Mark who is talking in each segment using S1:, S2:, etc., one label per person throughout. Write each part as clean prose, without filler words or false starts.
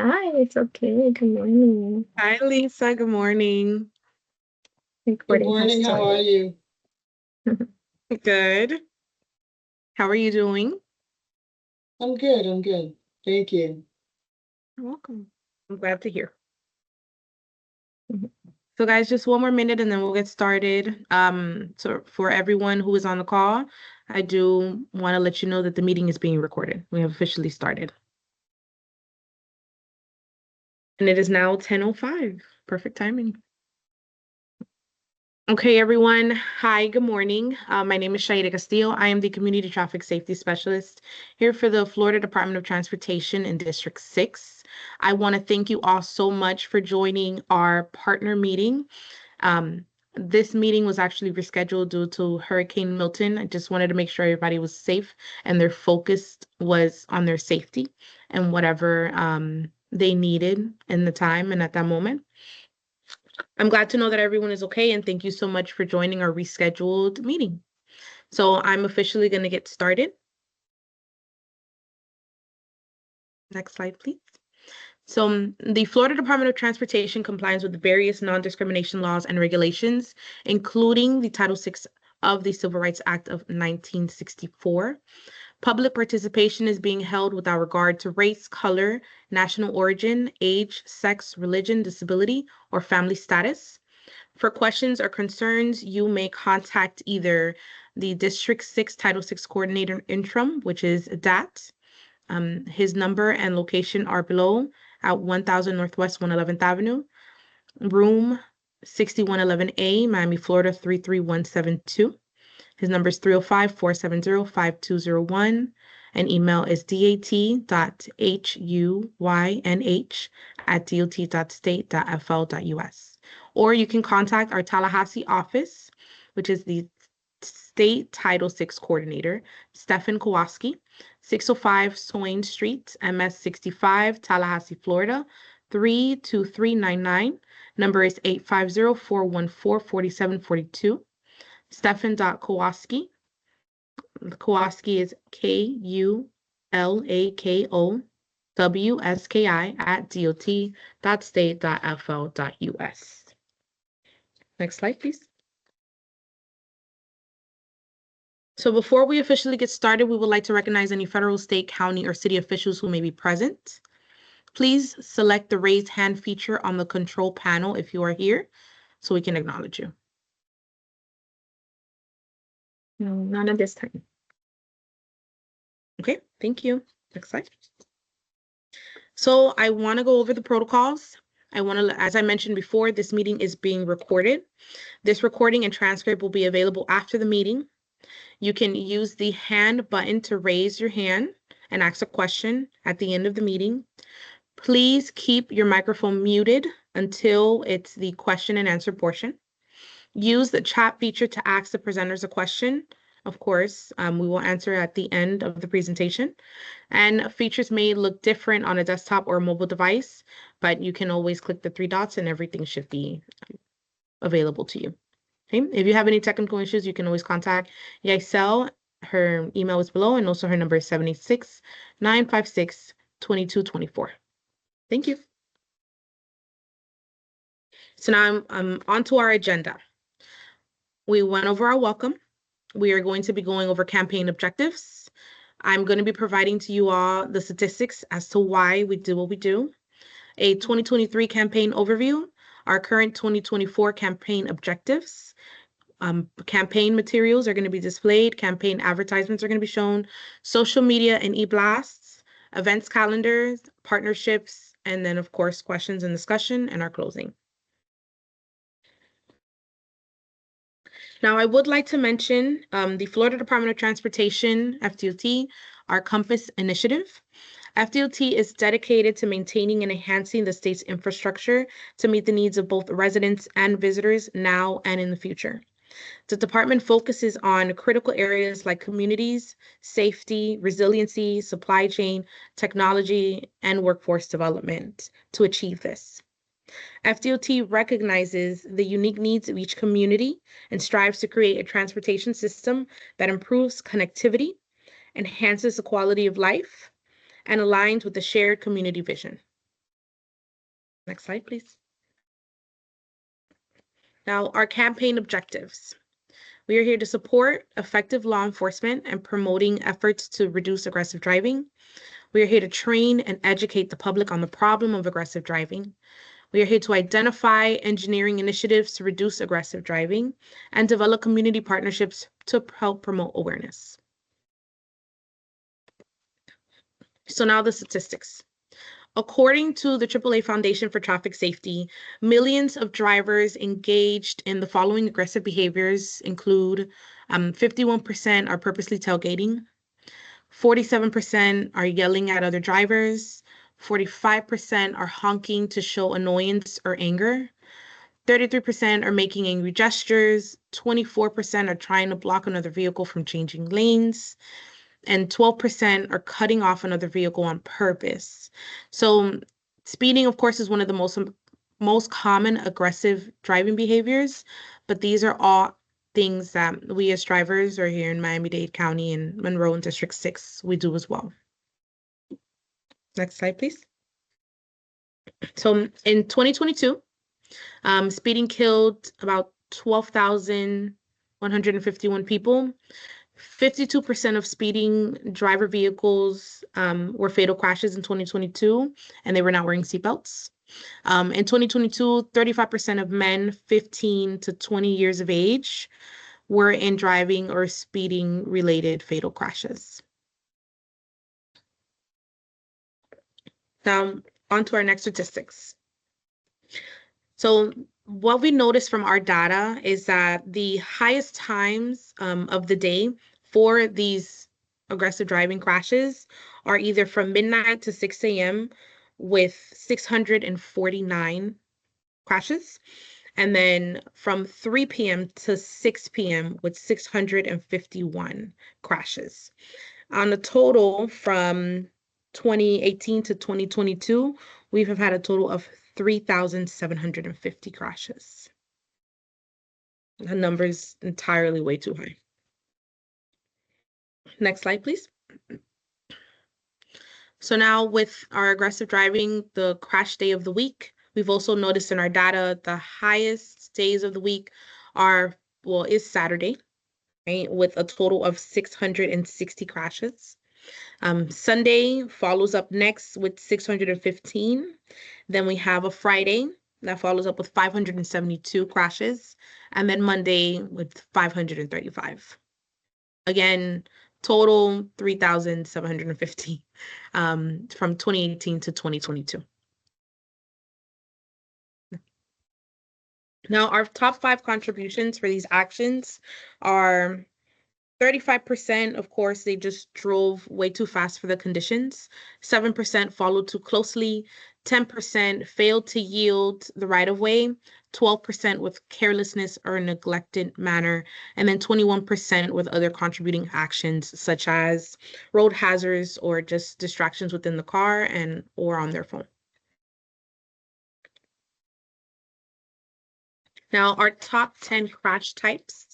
S1: Hi, it's okay. Good morning.
S2: Hi, Lisa. Good morning.
S3: Good
S1: Recording has
S3: morning, how are
S1: started.
S3: you?
S2: Good. How are you doing?
S3: I'm good. Thank you.
S2: You're welcome. I'm glad to hear.
S1: Mhm.
S2: So, guys, just one more minute and then we'll get started. So for everyone who is on the call, I do want to let you know that the meeting is being recorded. We have officially started. And it is now 10:05. Perfect timing. Okay, everyone. Hi, good morning. My name is Shaida Castillo. I am the Community Traffic Safety Specialist here for the Florida Department of Transportation in District 6. I want to thank you all so much for joining our partner meeting. This meeting was actually rescheduled due to Hurricane Milton. I just wanted to make sure everybody was safe and their focus was on their safety and whatever they needed in the time and at that moment. I'm glad to know that everyone is okay, and thank you so much for joining our rescheduled meeting. So I'm officially going to get started. Next slide, please. So the Florida Department of Transportation complies with various non-discrimination laws and regulations, including the Title VI of the Civil Rights Act of 1964. Public participation is being held without regard to race, color, national origin, age, sex, religion, disability, or family status. For questions or concerns, you may contact either the District 6 Title VI Coordinator Interim, which is DAT. His number and location are below at 1000 Northwest 111th Avenue, room 6111A, Miami, Florida 33172. His number is 305-470-5201, and email is dat.huynh@dot.state.fl.us. Or you can contact our Tallahassee office, which is the State Title VI Coordinator, Stephen Kowalski, 605 Swain Street, MS 65, Tallahassee, Florida, 32399. Number is 850-414-4742. Stephen.Kowalski. Kowalski is KULAKOWSKI@dot.state.fl.us. Next slide, please. So before we officially get started, we would like to recognize any federal, state, county, or city officials who may be present. Please select the raise hand feature on the control panel if you are here, so we can acknowledge you.
S1: No, none at this time.
S2: Okay, thank you. Next slide. So I want to go over the protocols. As I mentioned before, this meeting is being recorded. This recording and transcript will be available after the meeting. You can use the hand button to raise your hand and ask a question at the end of the meeting. Please keep your microphone muted until it's the question and answer portion. Use the chat feature to ask the presenters a question. Of course, we will answer at the end of the presentation. And features may look different on a desktop or a mobile device, but you can always click the three dots and everything should be available to you. Okay. If you have any technical issues, you can always contact Yaisel. Her email is below, and also her number is 786-956-2224. Thank you. So now I'm on to our agenda. We went over our welcome. We are going to be going over campaign objectives. I'm going to be providing to you all the statistics as to why we do what we do, a 2023 campaign overview, our current 2024 campaign objectives. Campaign materials are going to be displayed, campaign advertisements are going to be shown, social media and e-blasts, events calendars, partnerships, and then, of course, questions and discussion, and our closing. Now, I would like to mention the Florida Department of Transportation, FDOT, our Compass initiative. FDOT is dedicated to maintaining and enhancing the state's infrastructure to meet the needs of both residents and visitors now and in the future. The department focuses on critical areas like communities, safety, resiliency, supply chain, technology, and workforce development to achieve this. FDOT recognizes the unique needs of each community and strives to create a transportation system that improves connectivity, enhances the quality of life, and aligns with the shared community vision. Next slide, please. Now, our campaign objectives. We are here to support effective law enforcement and promoting efforts to reduce aggressive driving. We are here to train and educate the public on the problem of aggressive driving. We are here to identify engineering initiatives to reduce aggressive driving and develop community partnerships to help promote awareness. So now the statistics. According to the AAA Foundation for Traffic Safety, millions of drivers engaged in the following aggressive behaviors include 51% are purposely tailgating, 47% are yelling at other drivers, 45% are honking to show annoyance or anger, 33% are making angry gestures, 24% are trying to block another vehicle from changing lanes, and 12% are cutting off another vehicle on purpose. So speeding, of course, is one of the most common aggressive driving behaviors, but these are all things that we as drivers or here in Miami-Dade County and Monroe and District 6, we do as well. Next slide, please. So in 2022, speeding killed about 12,151 people. 52% of speeding driver vehicles were fatal crashes in 2022, and they were not wearing seatbelts. In 2022, 35% of men 15 to 20 years of age were in driving or speeding related fatal crashes. Now, on to our next statistics. So what we noticed from our data is that the highest times of the day for these aggressive driving crashes are either from midnight to 6 a.m. with 649 crashes, and then from 3 p.m. to 6 p.m. with 651 crashes. On a total from 2018 to 2022, we have had a total of 3,750 crashes. That number is entirely way too high. Next slide, please. So now with our aggressive driving, the crash day of the week, we've also noticed in our data, the highest days of the week is Saturday, right? With a total of 660 crashes. Sunday follows up next with 615. Then we have a Friday that follows up with 572 crashes, and then Monday with 535. Again, total 3,750 from 2018 to 2022. Now, our top 5 contributions for these actions are 35%, of course, they just drove way too fast for the conditions. 7% followed too closely. 10% failed to yield the right-of-way. 12% with carelessness or neglected manner. And then 21% with other contributing actions, such as road hazards or just distractions within the car or on their phone. Now, our top 10 crash types.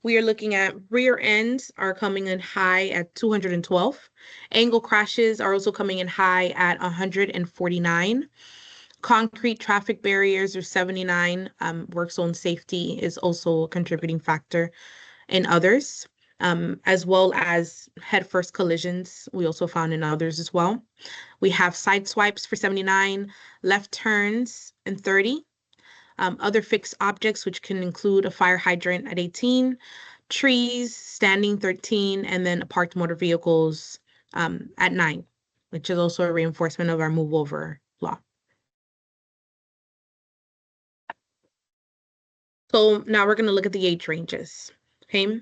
S2: We are looking at rear ends are coming in high at 212. Angle crashes are also coming in high at 149. Concrete traffic barriers are 79. Work zone safety is also a contributing factor in others, as well as head-first collisions. We also found in others as well. We have side swipes for 79, left turns and 30. Other fixed objects, which can include a fire hydrant at 18, trees, standing 13, and then parked motor vehicles at 9, which is also a reinforcement of our move over law. So now we're going to look at the age ranges. Okay.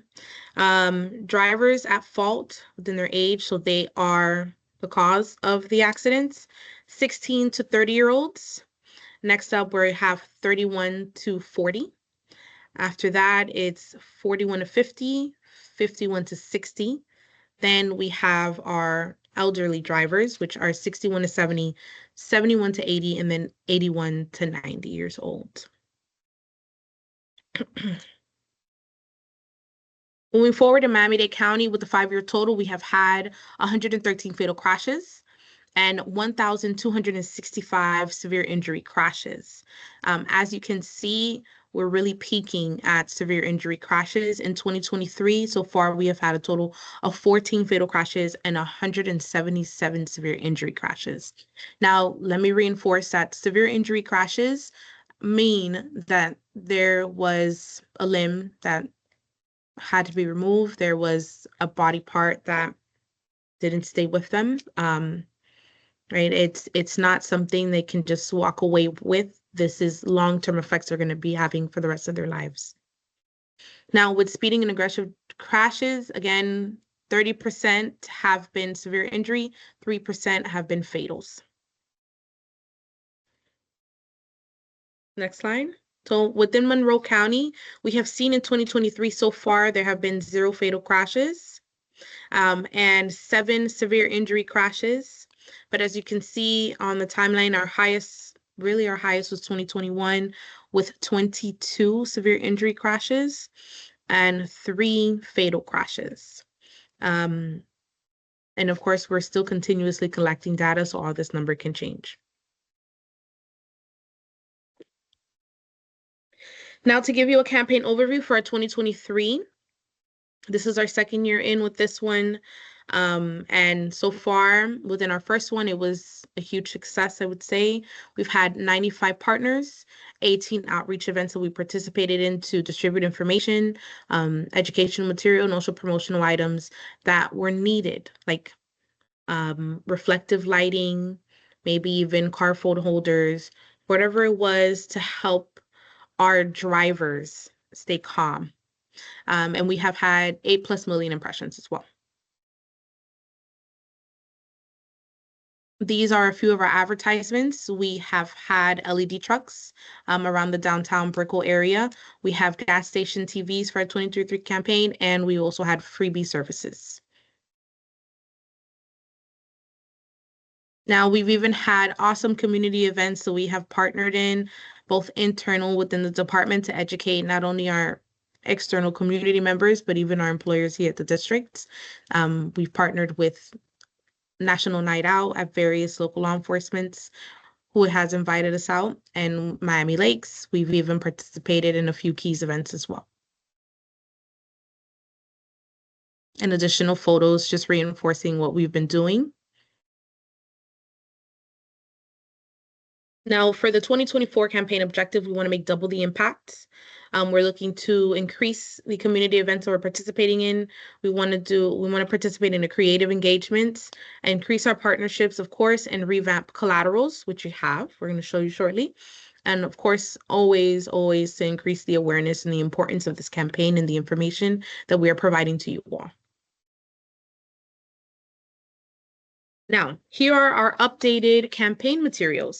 S2: Drivers at fault within their age, so they are the cause of the accidents, 16 to 30-year-olds. Next up, we have 31 to 40. After that, it's 41 to 50, 51 to 60. Then we have our elderly drivers, which are 61 to 70, 71 to 80, and then 81 to 90 years old. Moving forward in Miami-Dade County with the 5-year total, we have had 113 fatal crashes. and 1,265 severe injury crashes. As you can see, we're really peaking at severe injury crashes in 2023. So far, we have had a total of 14 fatal crashes and 177 severe injury crashes. Now, let me reinforce that severe injury crashes mean that there was a limb that had to be removed. There was a body part that didn't stay with them. Right? It's not something they can just walk away with. This is long-term effects they're going to be having for the rest of their lives. Now, with speeding and aggressive crashes, again, 30% have been severe injury, 3% have been fatals. Next slide. So within Monroe County, we have seen in 2023 so far, there have been 0 fatal crashes and 7 severe injury crashes. But as you can see on the timeline, our highest was 2021 with 22 severe injury crashes and 3 fatal crashes. And of course, we're still continuously collecting data, so all this number can change. Now to give you a campaign overview for our 2023, this is our second year in with this one. And so far, within our first one, it was a huge success, I would say. We've had 95 partners, 18 outreach events that we participated in to distribute information, educational material, and also promotional items that were needed, like reflective lighting, maybe even car phone holders, whatever it was to help our drivers stay calm. And we have had 8+ million impressions as well. These are a few of our advertisements. We have had LED trucks around the downtown Brickell area. We have gas station TVs for our 2023 campaign, and we also had freebie services. Now, we've even had awesome community events that we have partnered in, both internal within the department to educate not only our external community members, but even our employers here at the district. We've partnered with National Night Out at various local law enforcements who has invited us out, and Miami Lakes. We've even participated in a few Keys events as well. And additional photos just reinforcing what we've been doing. Now, for the 2024 campaign objective, we want to make double the impact. We're looking to increase the community events that we're participating in. We want to participate in a creative engagement, increase our partnerships, of course, and revamp collaterals, which we have. We're going to show you shortly. And of course, always to increase the awareness and the importance of this campaign and the information that we are providing to you all. Now, here are our updated campaign materials.